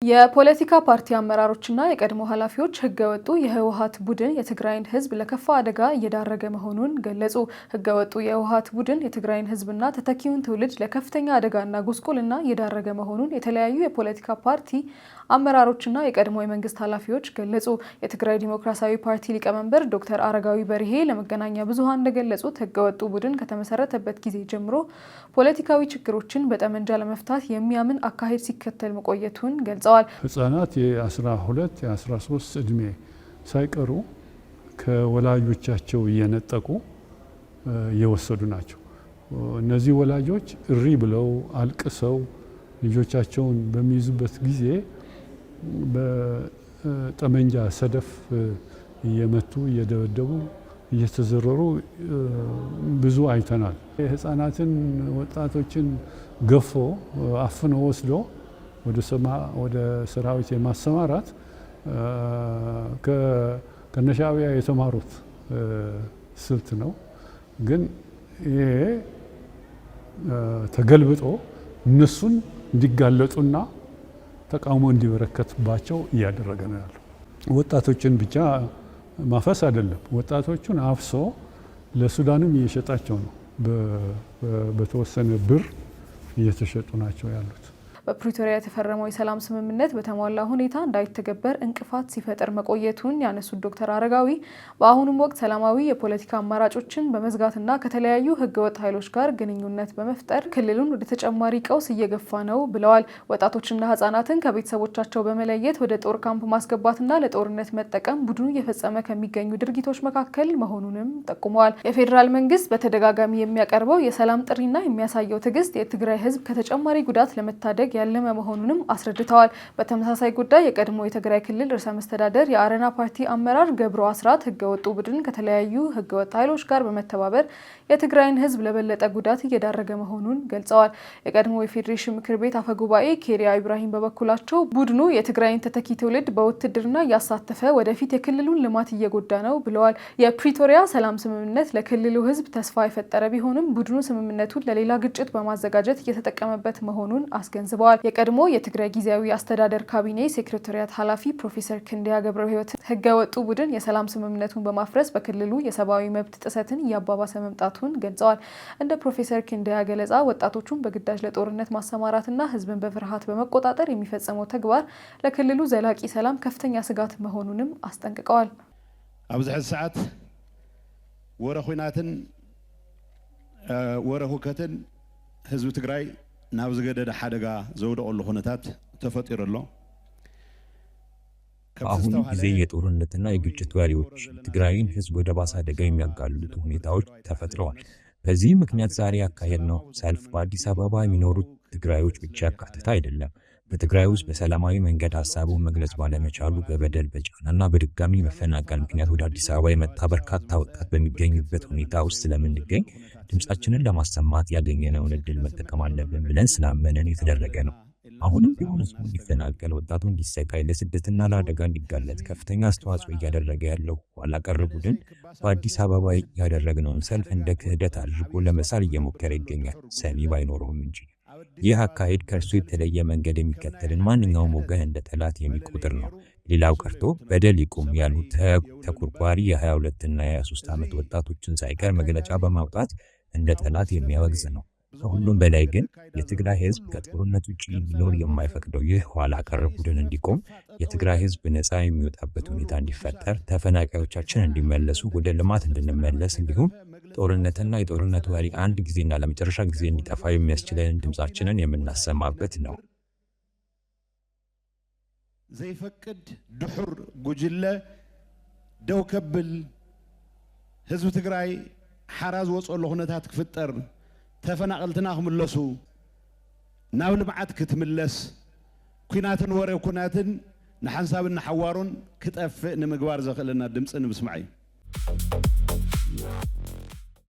የፖለቲካ ፓርቲ አመራሮችና የቀድሞ ኃላፊዎች ህገወጡ የህወሓት ቡድን የትግራይን ህዝብ ለከፋ አደጋ እየዳረገ መሆኑን ገለጹ። ህገወጡ የህወሓት ቡድን የትግራይን ህዝብና ተተኪውን ትውልድ ለከፍተኛ አደጋና ጉስቁልና እየዳረገ መሆኑን የተለያዩ የፖለቲካ ፓርቲ አመራሮችና የቀድሞ የመንግስት ኃላፊዎች ገለጹ። የትግራይ ዲሞክራሲያዊ ፓርቲ ሊቀመንበር ዶክተር አረጋዊ በርሄ ለመገናኛ ብዙሃን እንደገለጹት ህገወጡ ቡድን ከተመሰረተበት ጊዜ ጀምሮ ፖለቲካዊ ችግሮችን በጠመንጃ ለመፍታት የሚያምን አካሄድ ሲከተል መቆየቱን ገልጸዋል። ህፃናት የ12 የ13 እድሜ ሳይቀሩ ከወላጆቻቸው እየነጠቁ እየወሰዱ ናቸው። እነዚህ ወላጆች እሪ ብለው አልቅሰው ልጆቻቸውን በሚይዙበት ጊዜ በጠመንጃ ሰደፍ እየመቱ እየደበደቡ እየተዘረሩ ብዙ አይተናል። ህፃናትን ወጣቶችን ገፎ አፍኖ ወስዶ ወደ ሰራዊት የማሰማራት ከነሻዕቢያ የተማሩት ስልት ነው። ግን ይሄ ተገልብጦ እነሱን እንዲጋለጡና ተቃውሞ እንዲበረከትባቸው እያደረገ ነው ያለው። ወጣቶችን ብቻ ማፈስ አይደለም፣ ወጣቶቹን አፍሶ ለሱዳንም እየሸጣቸው ነው። በተወሰነ ብር እየተሸጡ ናቸው ያሉት። በፕሪቶሪያ የተፈረመው የሰላም ስምምነት በተሟላ ሁኔታ እንዳይተገበር እንቅፋት ሲፈጠር መቆየቱን ያነሱት ዶክተር አረጋዊ በአሁኑም ወቅት ሰላማዊ የፖለቲካ አማራጮችን በመዝጋትና ከተለያዩ ህገወጥ ኃይሎች ጋር ግንኙነት በመፍጠር ክልሉን ወደ ተጨማሪ ቀውስ እየገፋ ነው ብለዋል። ወጣቶችና ህጻናትን ከቤተሰቦቻቸው በመለየት ወደ ጦር ካምፕ ማስገባትና ለጦርነት መጠቀም ቡድኑ እየፈጸመ ከሚገኙ ድርጊቶች መካከል መሆኑንም ጠቁመዋል። የፌዴራል መንግስት በተደጋጋሚ የሚያቀርበው የሰላም ጥሪና የሚያሳየው ትዕግስት የትግራይ ህዝብ ከተጨማሪ ጉዳት ለመታደግ ያለመ መሆኑንም አስረድተዋል። በተመሳሳይ ጉዳይ የቀድሞ የትግራይ ክልል ርዕሰ መስተዳደር የአረና ፓርቲ አመራር ገብሩ አስራት ህገወጡ ቡድን ከተለያዩ ህገወጥ ኃይሎች ጋር በመተባበር የትግራይን ህዝብ ለበለጠ ጉዳት እየዳረገ መሆኑን ገልጸዋል። የቀድሞ የፌዴሬሽን ምክር ቤት አፈጉባኤ ኬሪያ ኢብራሂም በበኩላቸው ቡድኑ የትግራይን ተተኪ ትውልድ በውትድርና እያሳተፈ ወደፊት የክልሉን ልማት እየጎዳ ነው ብለዋል። የፕሪቶሪያ ሰላም ስምምነት ለክልሉ ህዝብ ተስፋ የፈጠረ ቢሆንም ቡድኑ ስምምነቱን ለሌላ ግጭት በማዘጋጀት እየተጠቀመበት መሆኑን አስገንዝበዋል። የቀድሞ የትግራይ ጊዜያዊ አስተዳደር ካቢኔ ሴክሬታሪያት ኃላፊ ፕሮፌሰር ክንደያ ገብረህይወት ህገወጡ ቡድን የሰላም ስምምነቱን በማፍረስ በክልሉ የሰብአዊ መብት ጥሰትን እያባባሰ መምጣቱን ገልጸዋል። እንደ ፕሮፌሰር ክንደያ ገለጻ ወጣቶቹን በግዳጅ ለጦርነት ማሰማራትና ህዝብን በፍርሃት በመቆጣጠር የሚፈጸመው ተግባር ለክልሉ ዘላቂ ሰላም ከፍተኛ ስጋት መሆኑንም አስጠንቅቀዋል። ኣብዚ ሰዓት ወረ ኩናትን ወረ ሁከትን ህዝብ ትግራይ ናብ ዝገደደ ሓደጋ ዘውደቀሉ ኩነታት ተፈጢሩ ኣሎ። በአሁኑ ጊዜ የጦርነትና የግጭት ወሬዎች ትግራይን ህዝብ ወደ ባሰ አደጋ የሚያጋልጡ ሁኔታዎች ተፈጥረዋል። በዚህ ምክንያት ዛሬ ያካሄድነው ሰልፍ በአዲስ አበባ የሚኖሩት ትግራዮች ብቻ ያካተተ አይደለም። በትግራይ ውስጥ በሰላማዊ መንገድ ሀሳቡን መግለጽ ባለመቻሉ በበደል በጫናና በድጋሚ መፈናቀል ምክንያት ወደ አዲስ አበባ የመጣ በርካታ ወጣት በሚገኙበት ሁኔታ ውስጥ ስለምንገኝ ድምጻችንን ለማሰማት ያገኘነውን እድል መጠቀም አለብን ብለን ስላመንን የተደረገ ነው። አሁንም ቢሆን ህዝቡ እንዲፈናቀል፣ ወጣቱ እንዲሰቃይ፣ ለስደትና ለአደጋ እንዲጋለጥ ከፍተኛ አስተዋጽኦ እያደረገ ያለው ኋላ ቀር ቡድን በአዲስ አበባ ያደረግነውን ሰልፍ እንደ ክህደት አድርጎ ለመሳል እየሞከረ ይገኛል፣ ሰሚ ባይኖረውም እንጂ። ይህ አካሄድ ከእርሱ የተለየ መንገድ የሚከተልን ማንኛውም ወገን እንደ ጠላት የሚቆጥር ነው። ሌላው ቀርቶ በደል ይቁም ያሉ ተቆርቋሪ የ22 እና የ23 ዓመት ወጣቶችን ሳይቀር መግለጫ በማውጣት እንደ ጠላት የሚያወግዝ ነው። ከሁሉም በላይ ግን የትግራይ ህዝብ ከጦርነት ውጪ ሊኖር የማይፈቅደው ይህ ኋላ ቀር ቡድን እንዲቆም፣ የትግራይ ህዝብ ነፃ የሚወጣበት ሁኔታ እንዲፈጠር፣ ተፈናቃዮቻችን እንዲመለሱ፣ ወደ ልማት እንድንመለስ እንዲሁም ጦርነትና የጦርነት ወሬ አንድ ጊዜና ለመጨረሻ ጊዜ እንዲጠፋ የሚያስችለን ድምጻችንን የምናሰማበት ነው። ዘይፈቅድ ድሑር ጉጅለ ደው ከብል ህዝብ ትግራይ ሓራዝ ወጾሎ ኩነታት ክፍጠር ተፈናቀልትና ክምለሱ ናብ ልምዓት ክትምለስ ኩናትን ወሬ ኩናትን ንሓንሳብን ሓዋሩን ክጠፍእ ንምግባር ዘኽእለና ድምፂ ንምስማዕ እዩ።